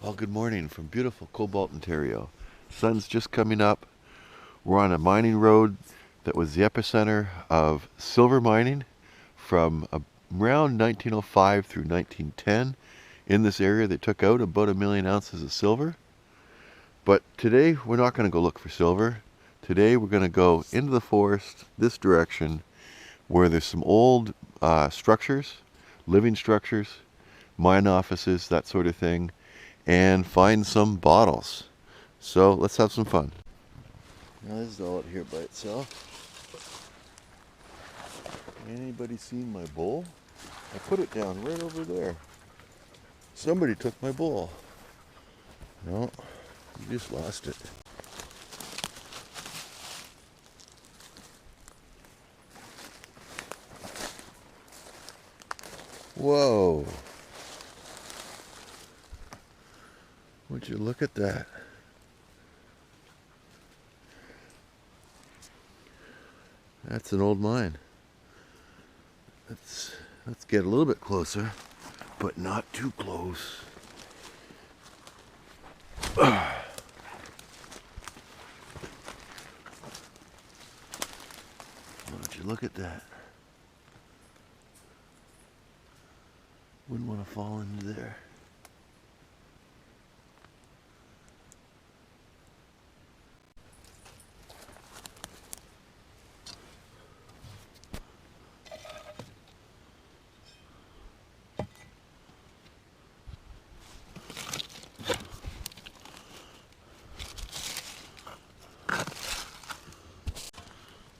Well, good morning from beautiful Cobalt, Ontario. Sun's just coming up. We're on a mining road that was the epicenter of silver mining from around 1905 through 1910. In this area, they took out about 1 million ounces of silver. But today, we're not going to go look for silver. Today, we're going to go into the forest this direction where there's some old structures, living structures, mine offices, that sort of thing, and find some bottles. So let's have some fun. Now this is all out here by itself. Anybody seen my bowl? I put it down right over there. Somebody took my bowl. No, you just lost it. Whoa. Would you look at that? That's an old mine. Let's get a little bit closer, but not too close. Would you look at that? Wouldn't want to fall into there.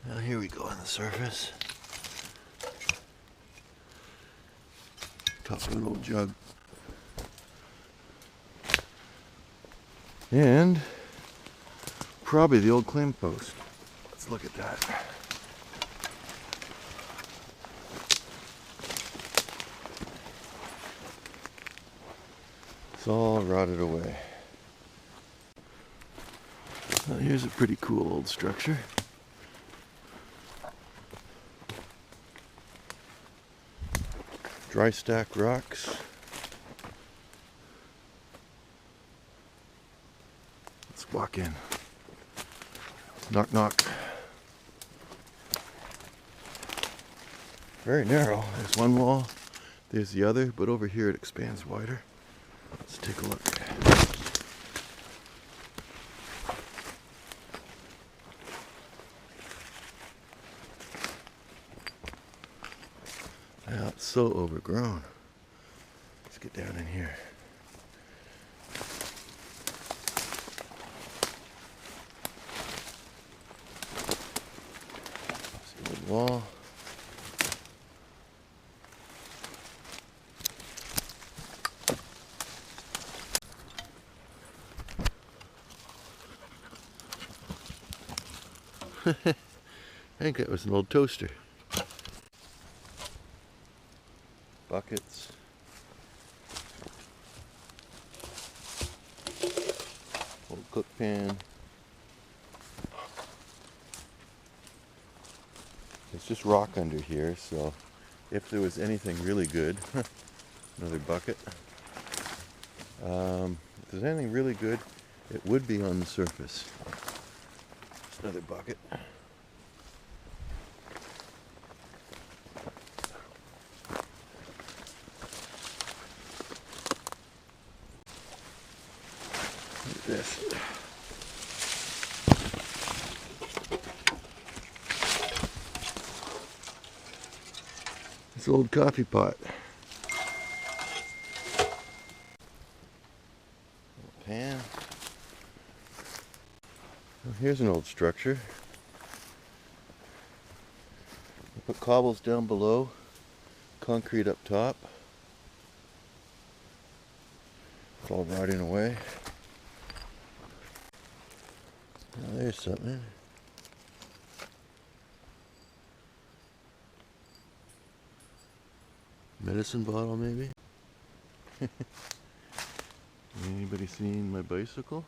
Now here we go on the surface. Top of an old jug. And probably the old claim post. Let's look at that. It's all rotted away. Now here's a pretty cool old structure. Dry stack rocks. Let's walk in. Knock, knock. Very narrow. There's one wall, there's the other, but over here it expands wider. Let's take a look. Now it's so overgrown. Let's get down in here. See the wall. I think that was an old toaster. Buckets. Old cook pan. It's just rock under here, so if there was anything really good, another bucket. If there's anything really good, it would be on the surface. Another bucket. Look at this. This old coffee pot. Pan. Well, here's an old structure. They put cobbles down below, concrete up top. It's all rotting away. Now there's something. Medicine bottle, maybe? Anybody seen my bicycle?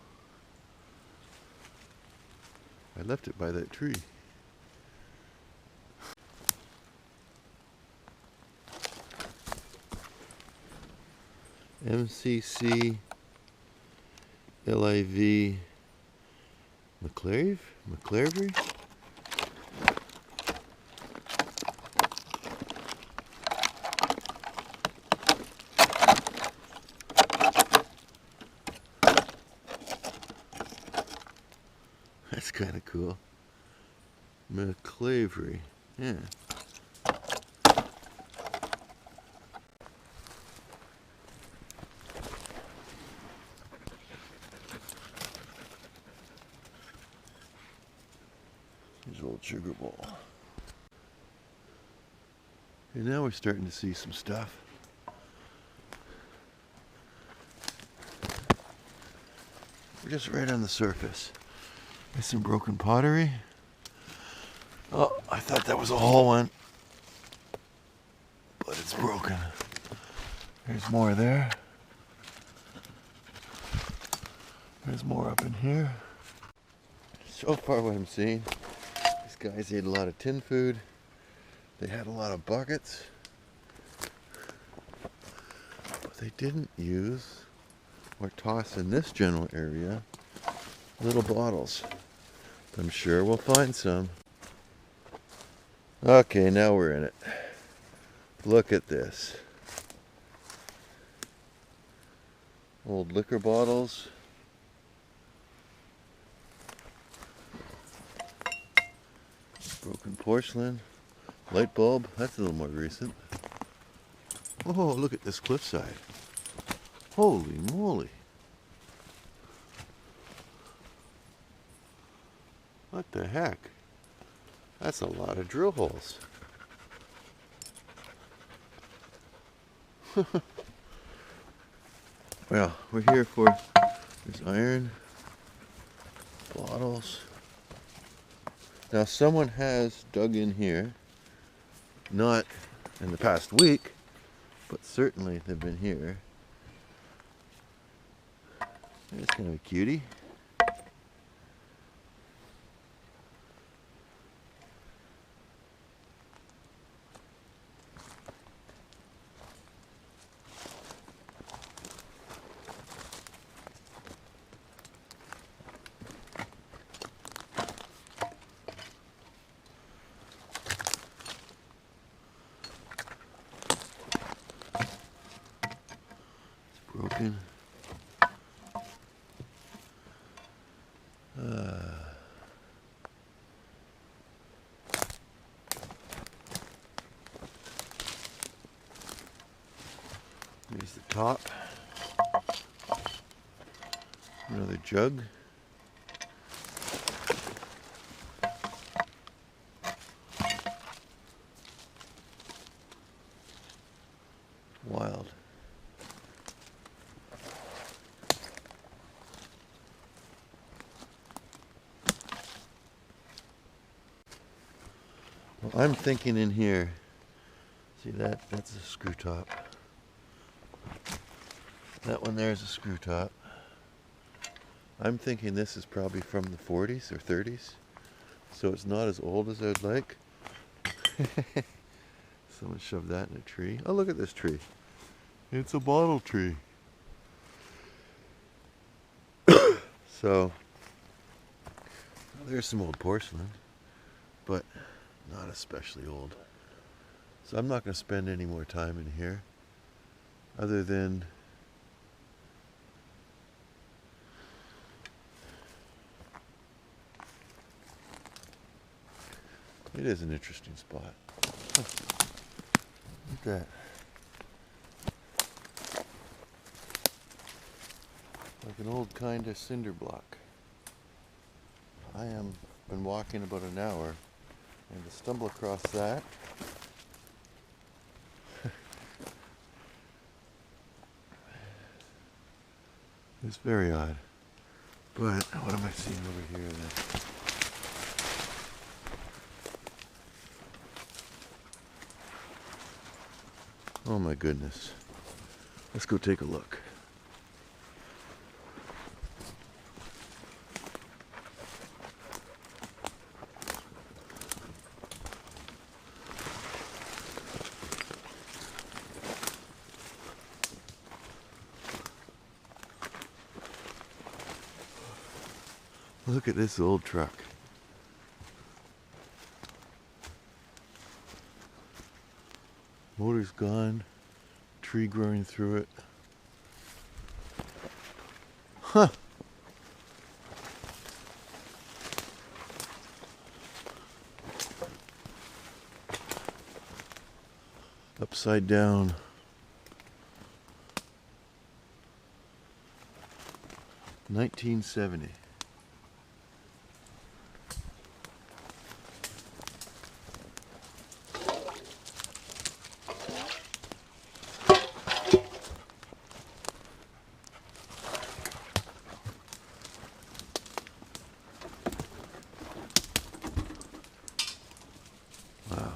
I left it by that tree. MCC LIV McCleary? McCleary? That's kind of cool. McCleary. Yeah. Here's old sugar bowl. And now we're starting to see some stuff. We're just right on the surface. There's some broken pottery. Oh, I thought that was a whole one, but it's broken. There's more there. There's more up in here. So far what I'm seeing, these guys ate a lot of tin food. They had a lot of buckets, but they didn't use or toss in this general area little bottles. I'm sure we'll find some. Okay, now we're in it. Look at this. Old liquor bottles. Broken porcelain. Light bulb. That's a little more recent. Oh, look at this cliffside. Holy moly. What the heck? That's a lot of drill holes. Well, we're here for, there's iron, bottles. Now someone has dug in here, not in the past week, but certainly they've been here. There's kind of a cutie. Broken. Here's the top. Another jug. Wild. Well, I'm thinking in here, see that's a screw top. That one there is a screw top. I'm thinking this is probably from the 40s or 30s, so it's not as old as I'd like. Someone shoved that in a tree. Oh, look at this tree. It's a bottle tree. So, there's some old porcelain, but not especially old. So I'm not going to spend any more time in here, other than it is an interesting spot. Look at that. Like an old kind of cinder block. I am been walking about an hour, and to stumble across that is very odd. But what am I seeing over here then? Oh my goodness. Let's go take a look. Look at this old truck. Motor's gone. Tree growing through it. Huh. Upside down. $19.70. Wow.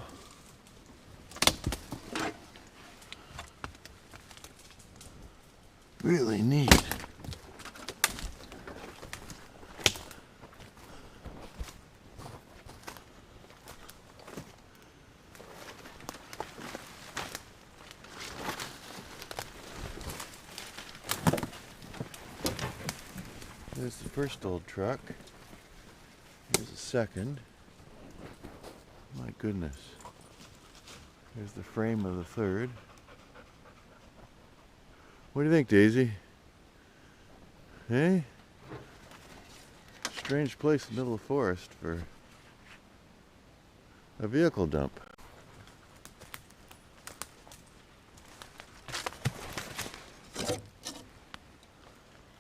Really neat. There's the first old truck. Here's the second. My goodness. There's the frame of the third. What do you think, Daisy? Hey? Strange place in the middle of the forest for a vehicle dump.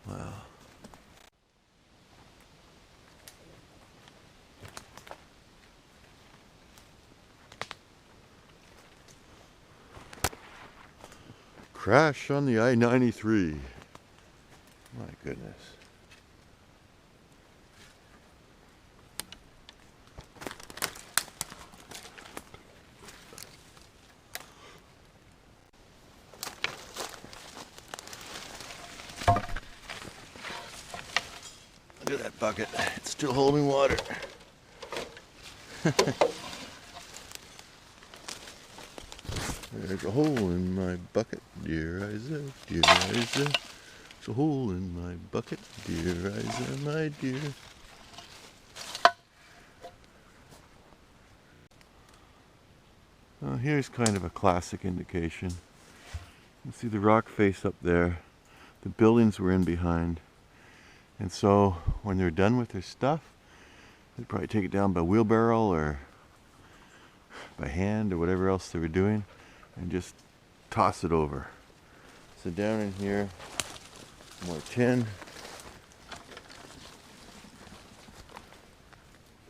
Wow. Crash on the I-93. My goodness. Look at that bucket. It's still holding water. There's a hole in my bucket, dear Isa, dear Isa. There's a hole in my bucket, dear Isa, my dear. Well, here's kind of a classic indication. You see the rock face up there. The buildings were in behind. And so when they're done with their stuff, they'd probably take it down by wheelbarrow or by hand or whatever else they were doing and just toss it over. So down in here, more tin.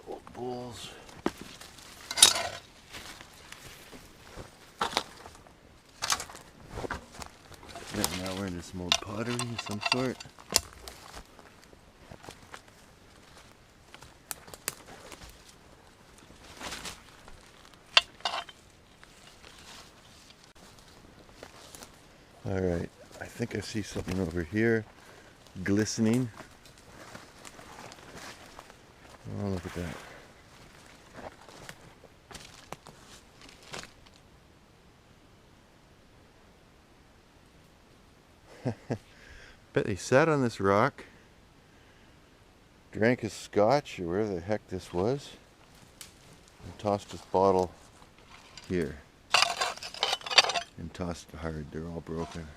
Old bowls. Now we're into some old pottery of some sort. Alright, I think I see something over here glistening. Oh, look at that. Bet he sat on this rock, drank his scotch or wherever the heck this was, and tossed his bottle here. And tossed hard. They're all broken.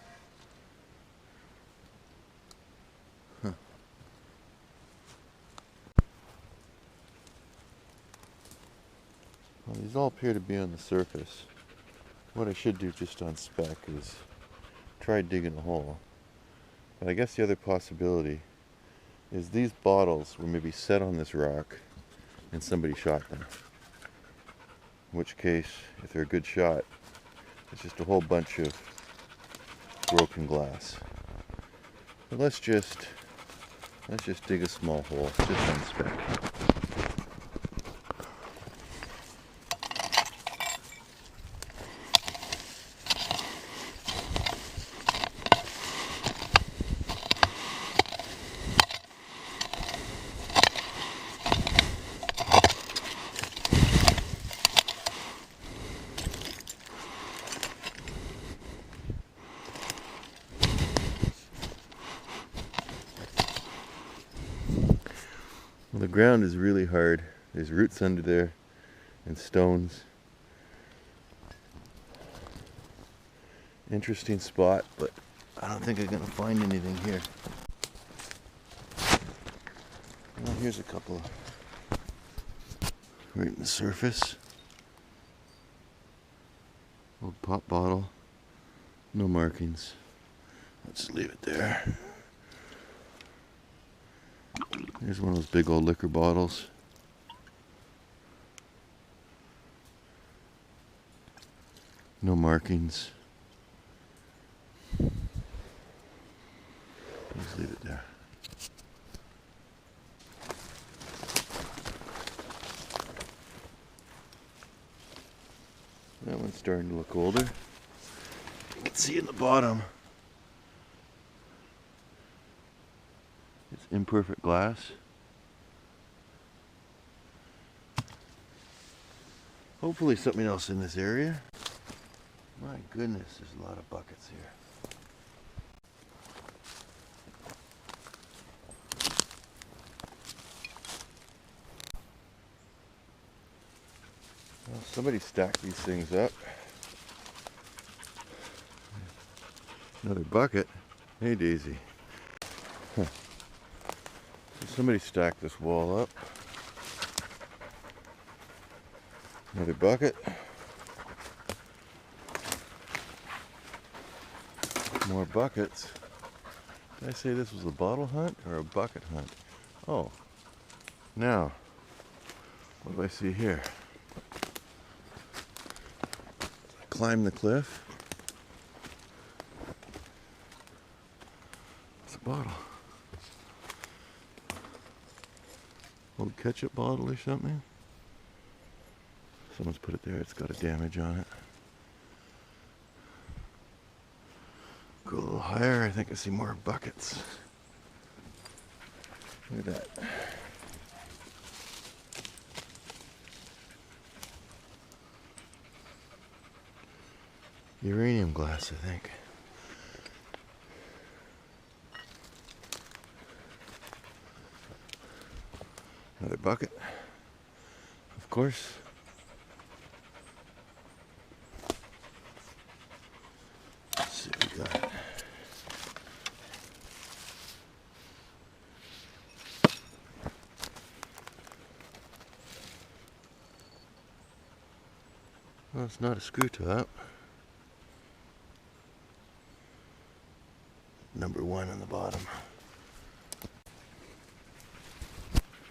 Huh. Well, these all appear to be on the surface. What I should do just on spec is try digging a hole. But I guess the other possibility is these bottles were maybe set on this rock and somebody shot them. In which case, if they're a good shot, it's just a whole bunch of broken glass. But let's just dig a small hole, just on spec. Well, the ground is really hard. There's roots under there and stones. Interesting spot, but I don't think I'm going to find anything here. Well, here's a couple right in the surface. Old pop bottle. No markings. Let's leave it there. Here's one of those big old liquor bottles. No markings. Just leave it there. That one's starting to look older. You can see in the bottom. It's imperfect glass. Hopefully something else in this area. My goodness, there's a lot of buckets here. Well, somebody stacked these things up. Another bucket. Hey, Daisy. Huh. So somebody stacked this wall up. Another bucket. More buckets. Did I say this was a bottle hunt or a bucket hunt? Oh. Now, what do I see here? Climb the cliff. It's a bottle. Old ketchup bottle or something. Someone's put it there. It's got a damage on it. Go a little higher. I think I see more buckets. Look at that. Uranium glass, I think. Another bucket. Of course. Let's see what we got. Well, it's not a screw top. Number 1 on the bottom.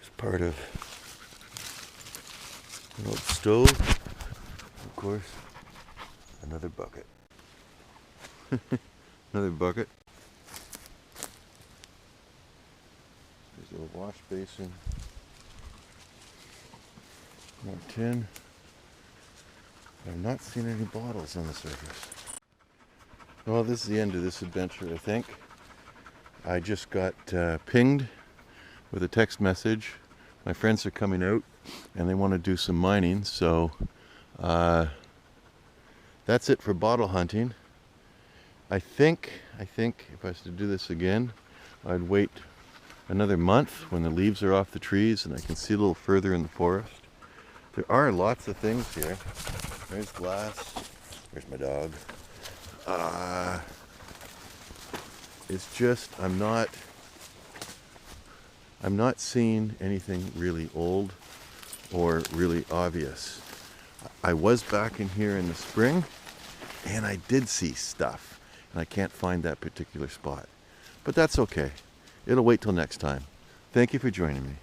It's part of an old stove. Of course, another bucket. Another bucket. There's a little wash basin. More tin. I've not seen any bottles on the surface. Well, this is the end of this adventure, I think. I just got pinged with a text message. My friends are coming out and they want to do some mining, so that's it for bottle hunting. I think if I was to do this again, I'd wait another month when the leaves are off the trees and I can see a little further in the forest. There are lots of things here. There's glass. There's my dog. It's just I'm not seeing anything really old or really obvious. I was back in here in the spring and I did see stuff and I can't find that particular spot, but that's okay. It'll wait till next time. Thank you for joining me.